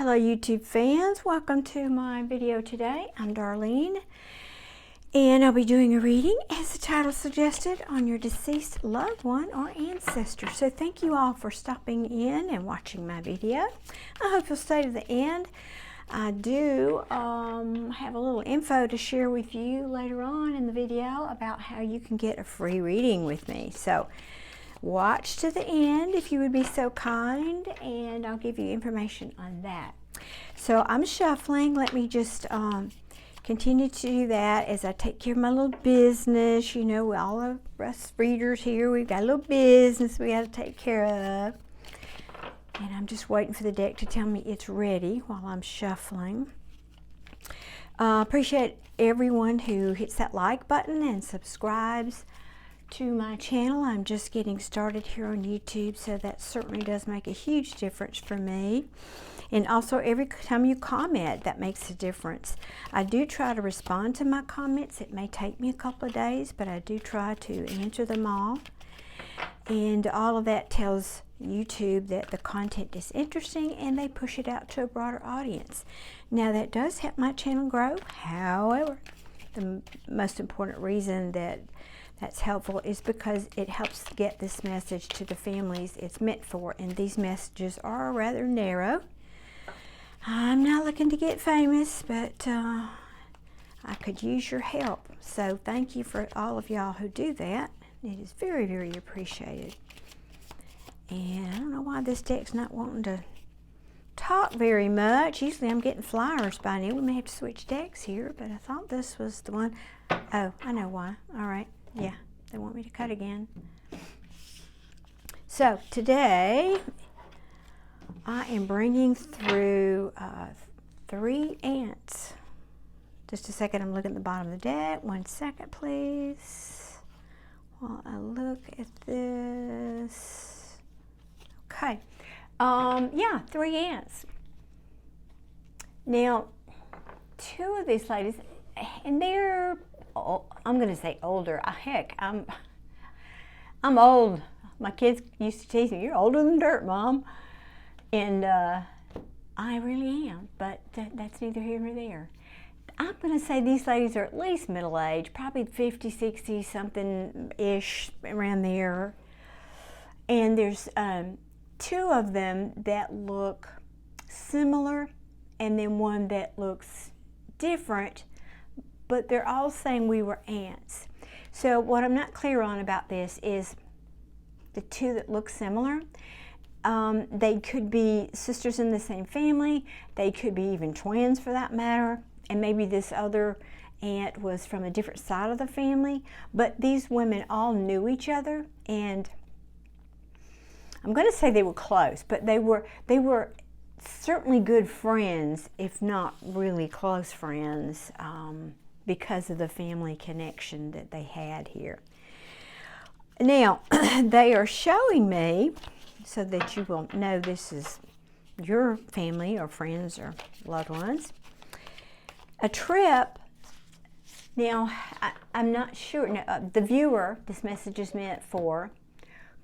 Hello YouTube fans, welcome to my video today. I'm Darlene and I'll be doing a reading as the title suggested on your deceased loved one or ancestor. So thank you all for stopping in and watching my video. I hope you'll stay to the end. I do have a little info to share with you later on in the video about how you can get a free reading with me. So watch to the end if you would be so kind, and I'll give you information on that. So I'm shuffling. Let me just continue to do that as I take care of my little business. You know, all of us readers here, we've got a little business we got to take care of. And I'm just waiting for the deck to tell me it's ready while I'm shuffling. Appreciate everyone who hits that like button and subscribes to my channel. I'm just getting started here on YouTube, so that certainly does make a huge difference for me. And also every time you comment, that makes a difference. I do try to respond to my comments. It may take me a couple of days, but I do try to answer them all. And all of that tells YouTube that the content is interesting and they push it out to a broader audience. Now that does help my channel grow. However, the most important reason that's helpful is because it helps get this message to the families it's meant for, and these messages are rather narrow. I'm not looking to get famous, but I could use your help. So thank you for all of y'all who do that. It is very, very appreciated. And I don't know why this deck's not wanting to talk very much. Usually I'm getting flyers by now. We may have to switch decks here, but I thought this was the one. Oh, I know why. All right. Yeah, they want me to cut again. So today I am bringing through 3 ants. Just a second, I'm looking at the bottom of the deck. 1 second, please, while I look at this. Okay, yeah, 3 ants. Now, 2 of these ladies, and they're, I'm going to say older. Heck, I'm old. My kids used to tease me, "You're older than dirt, Mom." And I really am, but that's neither here nor there. I'm going to say these ladies are at least middle-aged, probably 50, 60, something-ish, around there. And there's 2 of them that look similar, and then one that looks different, but they're all saying we were ants. So what I'm not clear on about this is the 2 that look similar. They could be sisters in the same family. They could be even twins for that matter. And maybe this other aunt was from a different side of the family. But these women all knew each other, and I'm going to say they were close, but they were certainly good friends, if not really close friends, because of the family connection that they had here. Now, they are showing me, so that you will know this is your family or friends or loved ones, a trip. Now, I'm not sure. Now, the viewer this message is meant for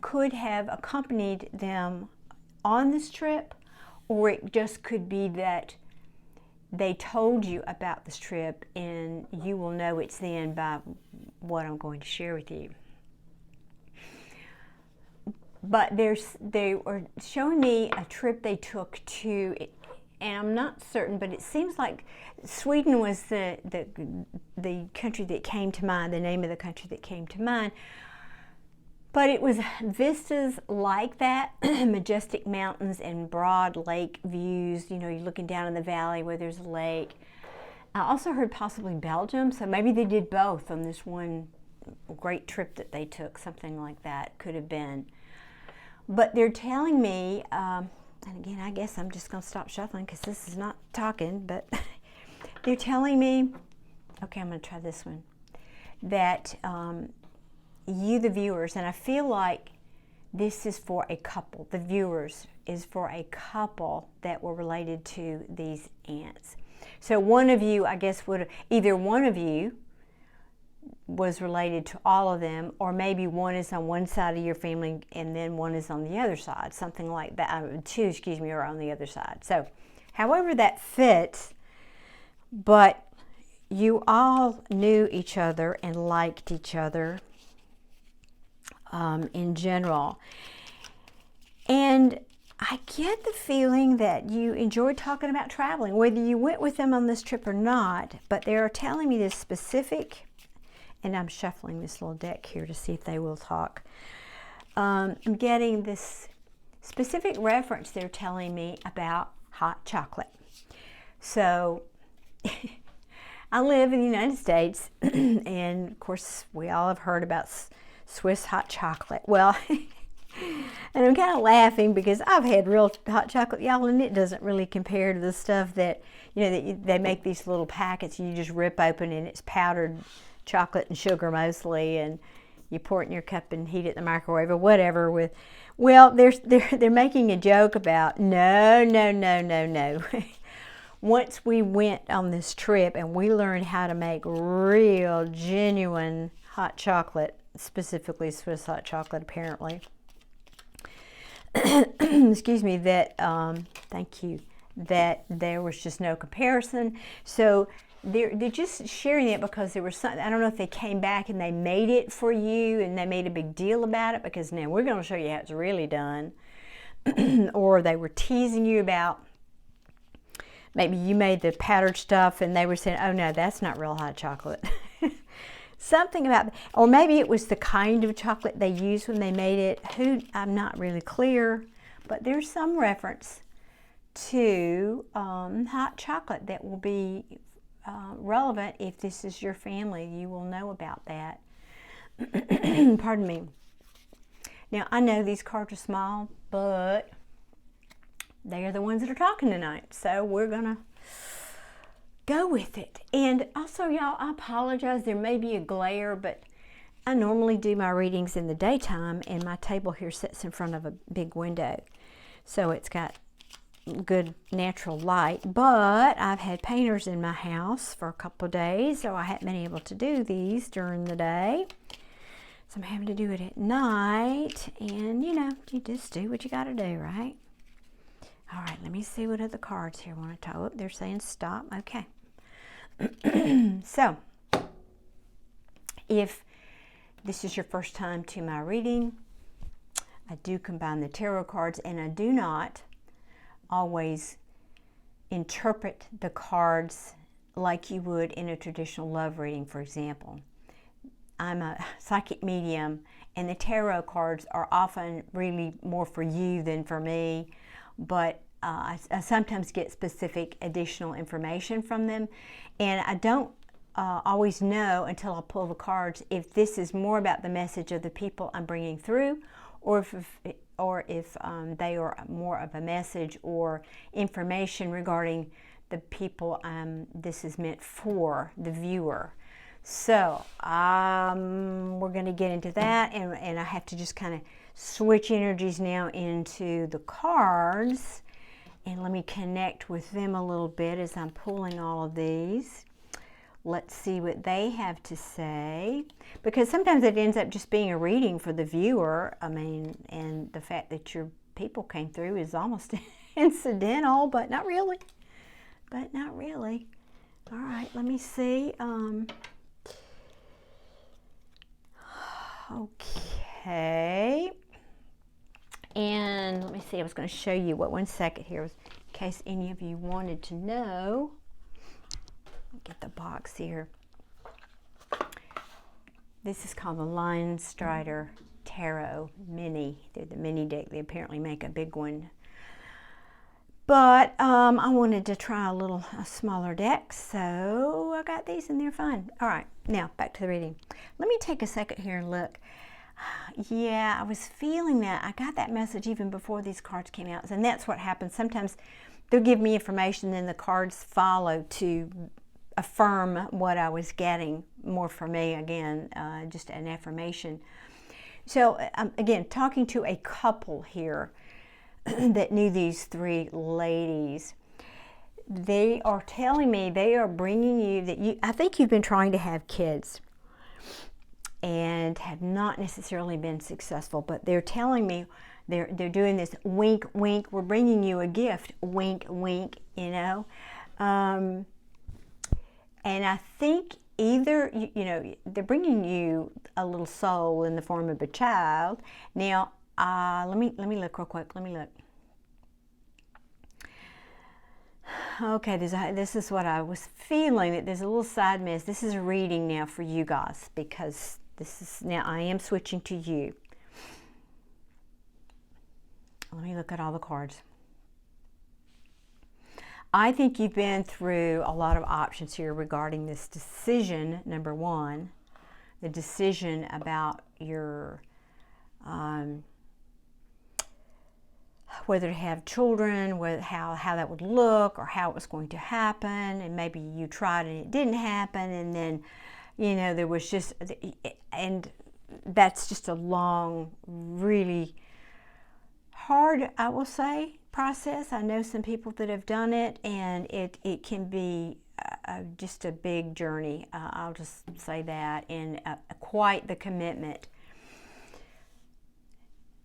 could have accompanied them on this trip, or it just could be that they told you about this trip and you will know it's then by what I'm going to share with you. But they were showing me a trip they took to, and I'm not certain, but it seems like Sweden was the country that came to mind, the name of the country that came to mind. But it was vistas like that, majestic mountains and broad lake views. You know, you're looking down in the valley where there's a lake. I also heard possibly Belgium, so maybe they did both on this one great trip that they took. Something like that could have been. But they're telling me, and again, I guess I'm just going to stop shuffling because this is not talking, but they're telling me, okay, I'm going to try this one, that you, the viewers, and I feel like this is for a couple. The viewers is for a couple that were related to these ants. So one of you, I guess, either one of you was related to all of them, or maybe one is on one side of your family and then one is on the other side, something like that. 2, excuse me, are on the other side. So however that fits, but you all knew each other and liked each other in general. And I get the feeling that you enjoyed talking about traveling, whether you went with them on this trip or not, but they're telling me this specific, and I'm shuffling this little deck here to see if they will talk. I'm getting this specific reference they're telling me about hot chocolate. So I live in the United States, and of course we all have heard about Swiss hot chocolate. Well, and I'm kind of laughing because I've had real hot chocolate, y'all, and it doesn't really compare to the stuff that, you know, that they make these little packets you just rip open, and it's powdered chocolate and sugar mostly, and you pour it in your cup and heat it in the microwave or whatever with, well, they're making a joke about, no. Once we went on this trip and we learned how to make real, genuine hot chocolate, specifically Swiss hot chocolate apparently, excuse me, that, thank you, that there was just no comparison. So they're just sharing it because there was something, I don't know if they came back and they made it for you and they made a big deal about it, because now we're going to show you how it's really done. Or they were teasing you about, maybe you made the powdered stuff and they were saying, oh no, that's not real hot chocolate. Something about, or maybe it was the kind of chocolate they used when they made it. I'm not really clear, but there's some reference to hot chocolate that will be relevant if this is your family. You will know about that. Pardon me. Now, I know these cards are small, but they are the ones that are talking tonight, so we're gonna go with it. And also, y'all, I apologize, there may be a glare, but I normally do my readings in the daytime, and my table here sits in front of a big window, so it's got good natural light. But I've had painters in my house for a couple of days, so I haven't been able to do these during the day, so I'm having to do it at night. And you know, you just do what you got to do, right? All right, let me see what other cards here want to talk. They're saying stop. Okay. So, if this is your first time to my reading, I do combine the tarot cards, and I do not always interpret the cards like you would in a traditional love reading, for example. I'm a psychic medium, and the tarot cards are often really more for you than for me, but I sometimes get specific additional information from them, and I don't always know until I pull the cards if this is more about the message of the people I'm bringing through, or if they are more of a message or information regarding the people this is meant for, the viewer. So we're going to get into that, and I have to just kind of switch energies now into the cards, and let me connect with them a little bit as I'm pulling all of these. Let's see what they have to say, because sometimes it ends up just being a reading for the viewer. I mean, and the fact that your people came through is almost incidental, but not really. But not really. All right, let me see. Okay. And let me see, I was going to show you what, one second here, in case any of you wanted to know. Get the box here. This is called the Lion Strider Tarot Mini. They're the mini deck. They apparently make a big one. But I wanted to try a smaller deck, so I got these and they're fun. All right, now back to the reading. Let me take a second here and look. Yeah, I was feeling that. I got that message even before these cards came out, and that's what happens. Sometimes they'll give me information, then the cards follow to affirm what I was getting more for me, again, just an affirmation. So again, talking to a couple here that knew these three ladies. They are telling me, they are bringing you that I think you've been trying to have kids and have not necessarily been successful, but they're telling me They're doing this wink, wink. We're bringing you a gift, wink, wink. You know, and I think either they're bringing you a little soul in the form of a child. Now, let me look real quick. Let me look. Okay, this is what I was feeling, that there's a little side miss. This is a reading now for you guys, because now I am switching to you. Let me look at all the cards. I think you've been through a lot of options here regarding this decision, number one, the decision about your whether to have children, how that would look, or how it was going to happen, and maybe you tried and it didn't happen, and then, there was just, and that's just a long, really hard, I will say, process. I know some people that have done it, and it can be just a big journey. I'll just say that, and quite the commitment.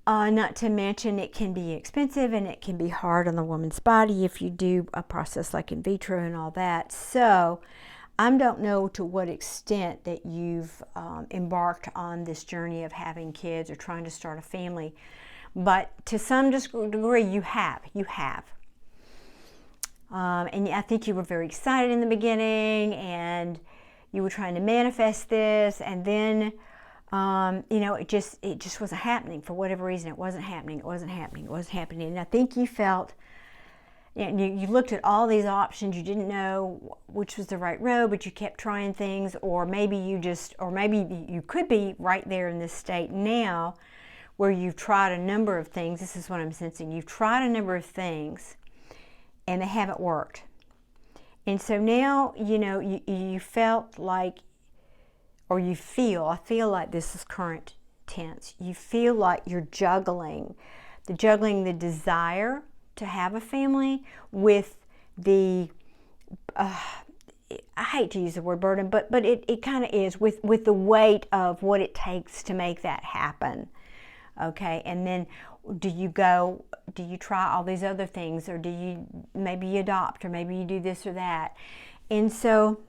Not to mention, it can be expensive, and it can be hard on the woman's body if you do a process like in vitro and all that. So I don't know to what extent that you've embarked on this journey of having kids or trying to start a family, but to some degree you have. And I think you were very excited in the beginning, and you were trying to manifest this, and then it just wasn't happening for whatever reason. It wasn't happening. And I think you felt, you looked at all these options. You didn't know which was the right road, but you kept trying things. Or maybe you could be right there in this state now where you've tried a number of things. This is what I'm sensing. You've tried a number of things and they haven't worked. And so now, you felt like, or I feel like this is current tense. You feel like you're juggling the desire to have a family with the, I hate to use the word burden, but it kind of is, with the weight of what it takes to make that happen. Okay, and then do you try all these other things, or maybe you adopt, or maybe you do this or that. And so,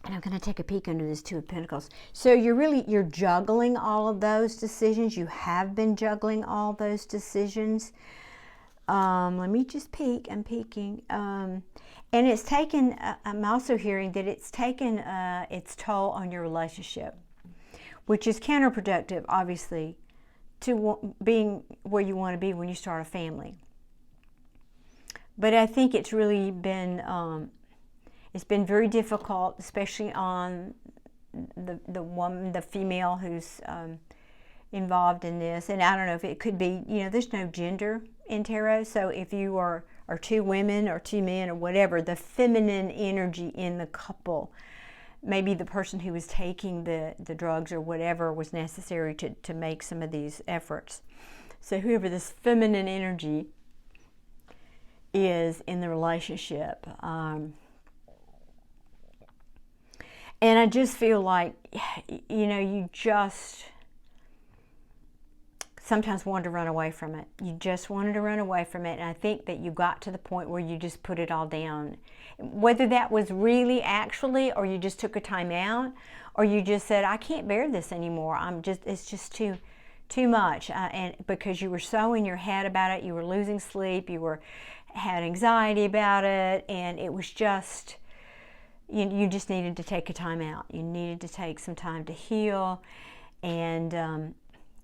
and I'm going to take a peek under this Two of Pentacles. So you're juggling all of those decisions. You have been juggling all those decisions. Let me just peek. I'm peeking. And it's taken, I'm also hearing that it's taken its toll on your relationship, which is counterproductive, obviously, to being where you want to be when you start a family. But I think it's really been, it's been very difficult, especially on the woman, the female who's involved in this. And I don't know if it could be, there's no gender in tarot. So if you are two women or two men or whatever, the feminine energy in the couple, maybe the person who was taking the drugs or whatever was necessary to make some of these efforts. So whoever this feminine energy is in the relationship, and I just feel like, you just sometimes wanted to run away from it. You just wanted to run away from it. And I think that you got to the point where you just put it all down. Whether that was really actually, or you just took a time out, or you just said, I can't bear this anymore. It's just too much. And because you were so in your head about it, you were losing sleep, had anxiety about it, and it was just, you just needed to take a time out. You needed to take some time to heal, and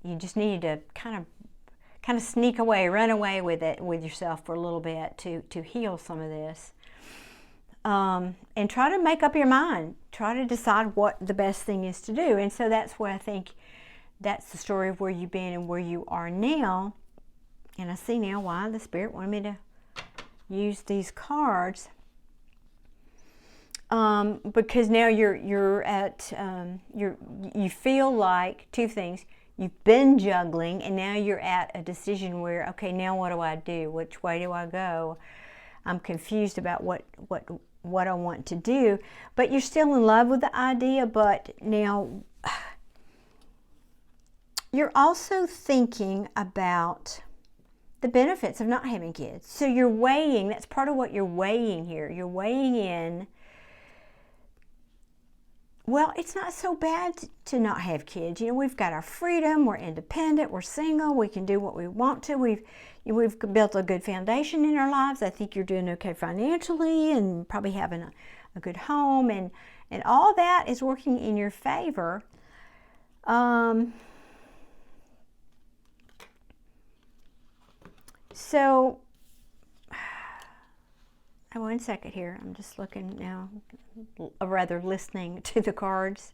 you just needed to kind of sneak away, run away with yourself for a little bit to heal some of this, and try to make up your mind. Try to decide what the best thing is to do. And so that's what I think. That's the story of where you've been and where you are now. And I see now why the Spirit wanted me to use these cards. Because now you're at you feel like two things. You've been juggling, and now you're at a decision where, okay, now what do I do? Which way do I go? I'm confused about what I want to do. But you're still in love with the idea. But now, You're also thinking about the benefits of not having kids. So you're weighing, that's part of what you're weighing here. You're weighing in, well, it's not so bad to not have kids. You know, we've got our freedom, we're independent, we're single, we can do what we want to. We've built a good foundation in our lives. I think you're doing okay financially and probably having a good home, and all that is working in your favor. So, one second here. I'm just looking now, rather listening to the cards.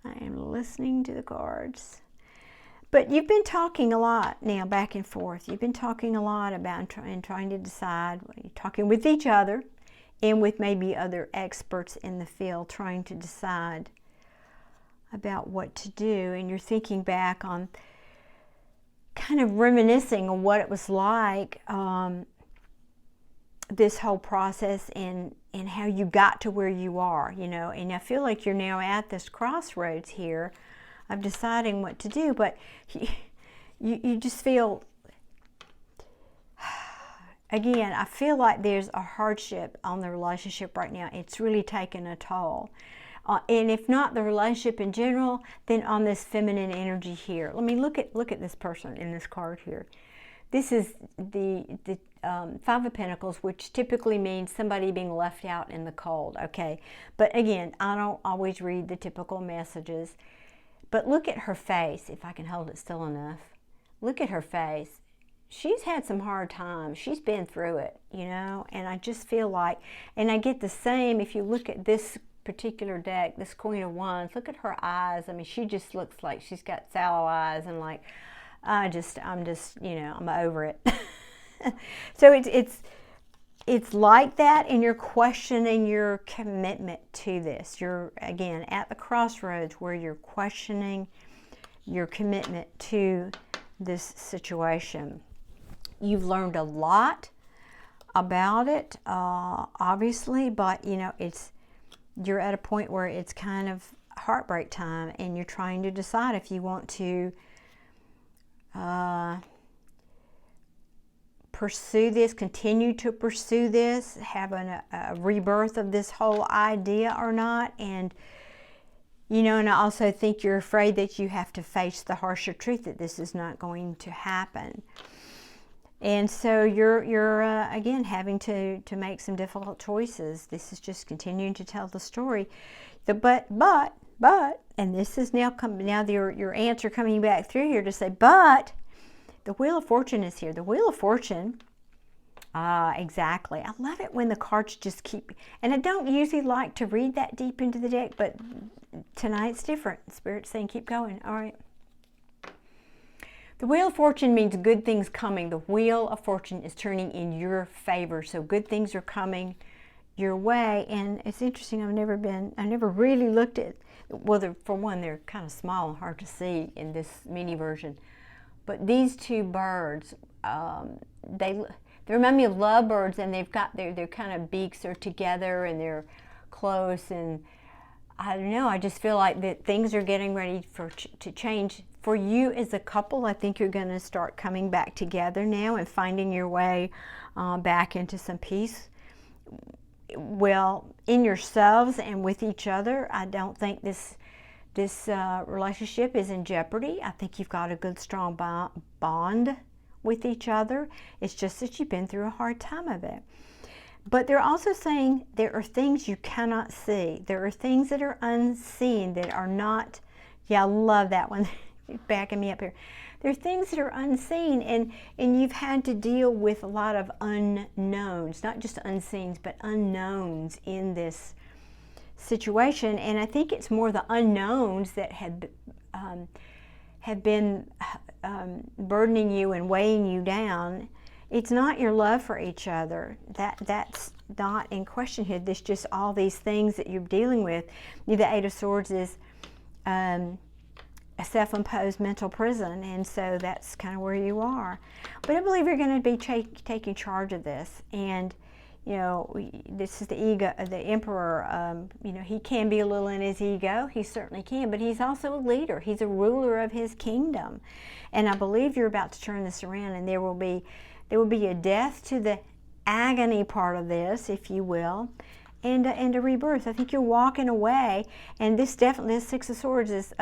I am listening to the cards. But you've been talking a lot now, back and forth. You've been talking a lot about trying to decide. You're talking with each other and with maybe other experts in the field, trying to decide about what to do. And you're thinking back on, kind of reminiscing on what it was like, this whole process, and how you got to where you are, you know. And I feel like you're now at this crossroads here of deciding what to do, but you just feel, again, I feel like there's a hardship on the relationship right now. It's really taken a toll. And if not the relationship in general, then on this feminine energy here. Let me look at this person in this card here. This is the Five of Pentacles, which typically means somebody being left out in the cold, okay? But again, I don't always read the typical messages. But look at her face, if I can hold it still enough. Look at her face. She's had some hard times. She's been through it, you know? And I just feel like, and I get the same if you look at this particular deck, this Queen of Wands. Look at her eyes. I mean, she just looks like she's got sallow eyes, and like, I'm just, you know, I'm over it. So it's like that, and you're questioning your commitment to this. You're, again, at the crossroads where you're questioning your commitment to this situation. You've learned a lot about it, obviously, but, you know, you're at a point where it's kind of heartbreak time, and you're trying to decide if you want to pursue this, continue to pursue this, have a rebirth of this whole idea or not. And, you know, and I also think you're afraid that you have to face the harsher truth that this is not going to happen. And so you're again, having to make some difficult choices. This is just continuing to tell the story. But, and this is now your answer coming back through here to say, but the Wheel of Fortune is here. The Wheel of Fortune, exactly. I love it when the cards just keep, and I don't usually like to read that deep into the deck, but tonight's different. Spirit's saying keep going. All right. The Wheel of Fortune means good things coming. The Wheel of Fortune is turning in your favor. So good things are coming your way. And it's interesting, I've never really looked at, well, for one, they're kind of small and hard to see in this mini version. But these two birds, they remind me of lovebirds, and they've got their kind of beaks are together and they're close. And I don't know, I just feel like that things are getting ready to change. For you as a couple, I think you're going to start coming back together now and finding your way back into some peace. Well, in yourselves and with each other. I don't think this relationship is in jeopardy. I think you've got a good, strong bond with each other. It's just that you've been through a hard time of it. But they're also saying there are things you cannot see. There are things that are unseen that are not, yeah, I love that one. Backing me up here. There are things that are unseen, and you've had to deal with a lot of unknowns, not just unseens, but unknowns in this situation. And I think it's more the unknowns that have been burdening you and weighing you down. It's not your love for each other. That's not in question here. There's just all these things that you're dealing with. The Eight of Swords is a self-imposed mental prison, and so that's kind of where you are. But I believe you're going to be taking charge of this, and you know, this is the ego, the emperor. You know, he can be a little in his ego. He certainly can, but he's also a leader. He's a ruler of his kingdom. And I believe you're about to turn this around, and there will be a death to the agony part of this, if you will, and a rebirth. I think you're walking away, and this definitely, this Six of Swords is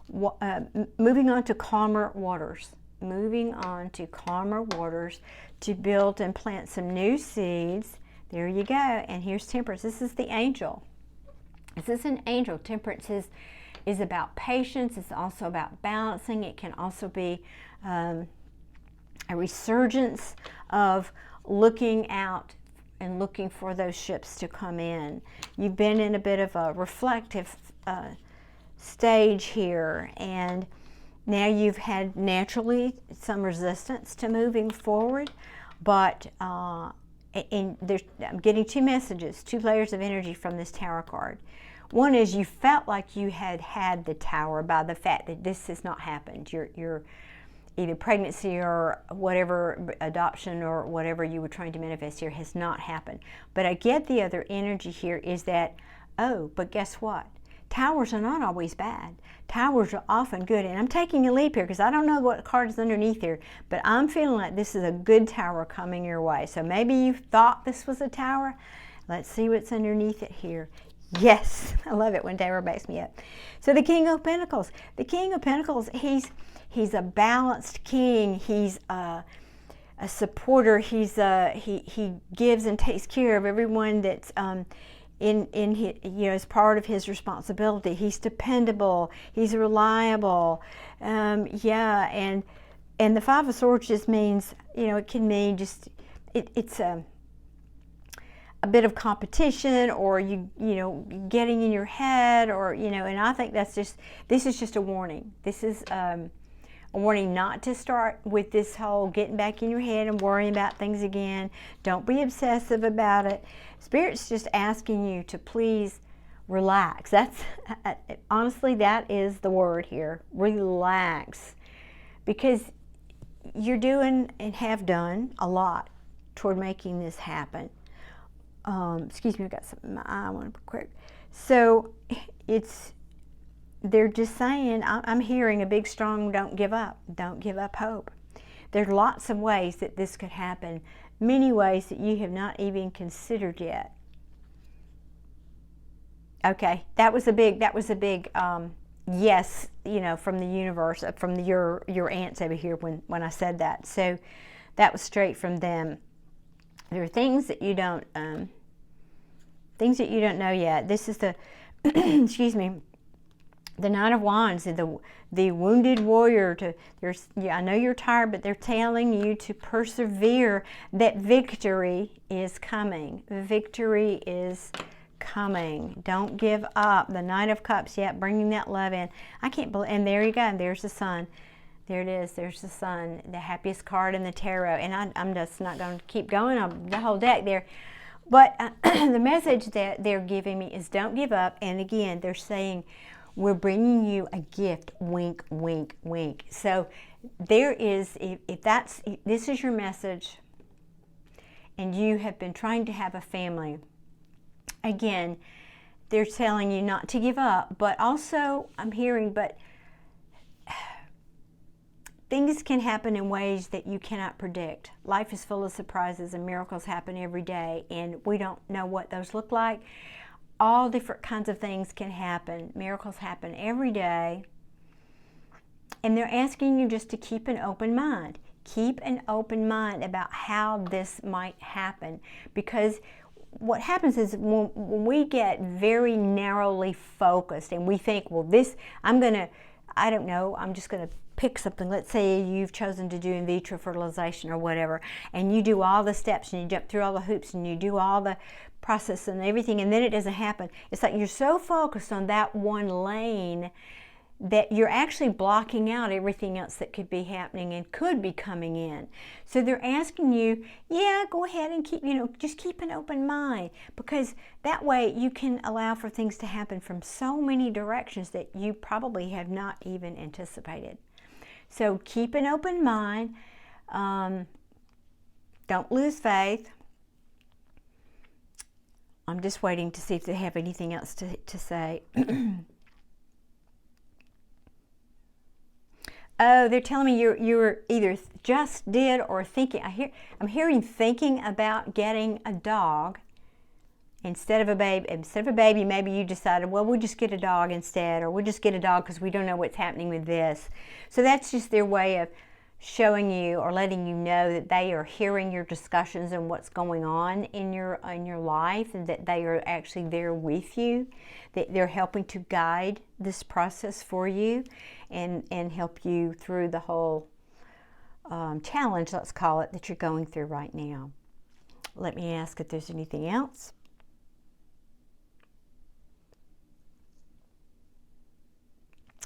moving on to calmer waters. Moving on to calmer waters to build and plant some new seeds. There you go. And here's Temperance. This is the angel. This is an angel. Temperance is about patience. It's also about balancing. It can also be a resurgence of looking out and looking for those ships to come in. You've been in a bit of a reflective stage here, and now you've had naturally some resistance to moving forward, but I'm getting two messages, two layers of energy from this Tower card. One is you felt like you had the Tower by the fact that this has not happened. Your either pregnancy or whatever, adoption or whatever you were trying to manifest here has not happened. But I get the other energy here is that, oh, but guess what? Towers are not always bad. Towers are often good. And I'm taking a leap here because I don't know what card is underneath here, but I'm feeling like this is a good tower coming your way. So maybe you thought this was a tower. Let's see what's underneath it here. Yes, I love it when Tarot backs me up. So the King of Pentacles. The King of Pentacles, he's a balanced king. He's a supporter. He gives and takes care of everyone that's in his, you know, as part of his responsibility. He's dependable. He's reliable. Yeah, and the Five of Swords just means, you know, it can mean just it's a bit of competition, or you know, getting in your head, or you know. And I think this is just a warning. This is a warning not to start with this whole getting back in your head and worrying about things again. Don't be obsessive about it. Spirit's just asking you to please relax. That's honestly, that is the word here. Relax. Because you're doing and have done a lot toward making this happen. Excuse me, I've got something in my eye I want to put quick. So they're just saying, I'm hearing a big strong don't give up. Don't give up hope. There's lots of ways that this could happen. Many ways that you have not even considered yet. Okay, that was a big yes, you know, from the universe, from your aunts over here when I said that. So that was straight from them. There are things that you don't know yet. This is the excuse me, the Knight of Wands, the wounded warrior. I know you're tired, but they're telling you to persevere, that victory is coming. Victory is coming. Don't give up. The Knight of Cups, yeah, bringing that love in. I can't believe, and there you go, and there's the Sun. There it is, there's the Sun, the happiest card in the tarot. And I'm just not going to keep going on the whole deck there. But the message that they're giving me is don't give up. And again, they're saying, we're bringing you a gift, wink, wink, wink. So there is, if this is your message, and you have been trying to have a family, again, they're telling you not to give up, but also I'm hearing, but things can happen in ways that you cannot predict. Life is full of surprises and miracles happen every day, and we don't know what those look like. All different kinds of things can happen. Miracles happen every day. And they're asking you just to keep an open mind. Keep an open mind about how this might happen. Because what happens is when we get very narrowly focused and we think, well, I'm just going to pick something. Let's say you've chosen to do in vitro fertilization or whatever, and you do all the steps and you jump through all the hoops and you do all the process and everything, and then it doesn't happen. It's like you're so focused on that one lane that you're actually blocking out everything else that could be happening and could be coming in. So they're asking you, yeah, go ahead and just keep an open mind, because that way you can allow for things to happen from so many directions that you probably have not even anticipated. So keep an open mind. Don't lose faith. I'm just waiting to see if they have anything else to say. Oh, they're telling me you're either just did or thinking. I'm hearing thinking about getting a dog instead of a baby. Instead of a baby, maybe you decided, well, we'll just get a dog instead, or we'll just get a dog because we don't know what's happening with this. So that's just their way of showing you or letting you know that they are hearing your discussions and what's going on in your life, and that they are actually there with you, that they're helping to guide this process for you and help you through the whole challenge, let's call it, that you're going through right now. Let me ask if there's anything else.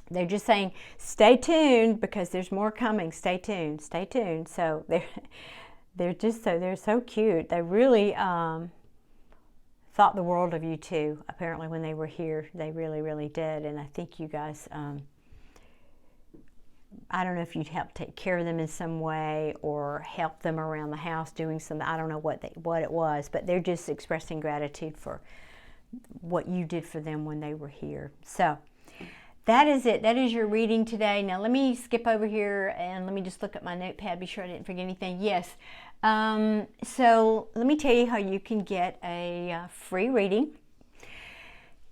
They're just saying, stay tuned because there's more coming. Stay tuned, stay tuned. So they're so cute. They really thought the world of you too. Apparently, when they were here, they really, really did. And I think you guys, I don't know if you'd help take care of them in some way or help them around the house doing something. I don't know what it was, but they're just expressing gratitude for what you did for them when they were here. So that is it. That is your reading today. Now let me skip over here and let me just look at my notepad, be sure I didn't forget anything. Yes. So let me tell you how you can get a free reading.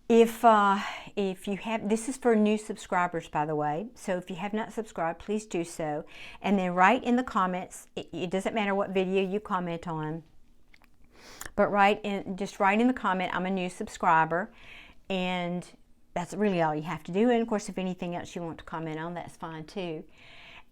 If you have, this is for new subscribers, by the way. So if you have not subscribed, please do so. And then write in the comments. It doesn't matter what video you comment on, but just write in the comment, I'm a new subscriber, and that's really all you have to do. And of course, if anything else you want to comment on, that's fine too.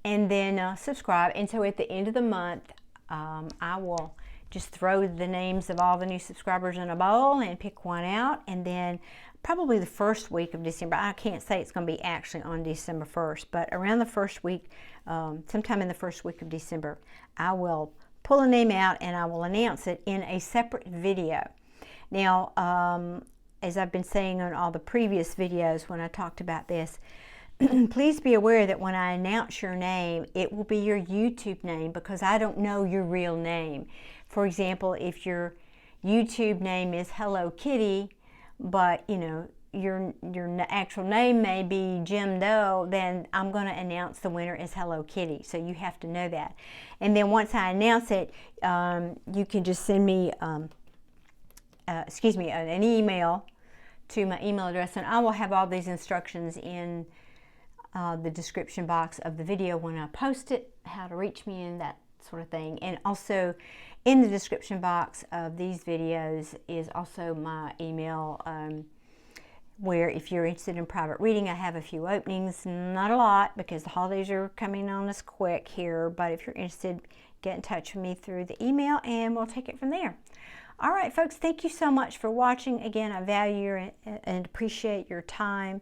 And then subscribe. And so at the end of the month, I will just throw the names of all the new subscribers in a bowl and pick one out. And then probably the first week of December, I can't say it's going to be actually on December 1st, but around the first week, sometime in the first week of December, I will pull a name out and I will announce it in a separate video. Now, as I've been saying on all the previous videos when I talked about this, please be aware that when I announce your name, it will be your YouTube name because I don't know your real name. For example, if your YouTube name is Hello Kitty, but you know your actual name may be Jim Doe, then I'm going to announce the winner as Hello Kitty. So you have to know that. And then once I announce it, you can just send me an email to my email address, and I will have all these instructions in the description box of the video when I post it, how to reach me and that sort of thing. And also in the description box of these videos is also my email, where if you're interested in private reading, I have a few openings, not a lot because the holidays are coming on us quick here, but if you're interested, get in touch with me through the email and we'll take it from there. All right, folks, thank you so much for watching. Again, I value and appreciate your time.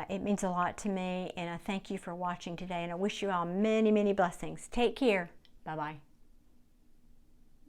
It means a lot to me, and I thank you for watching today, and I wish you all many, many blessings. Take care. Bye-bye.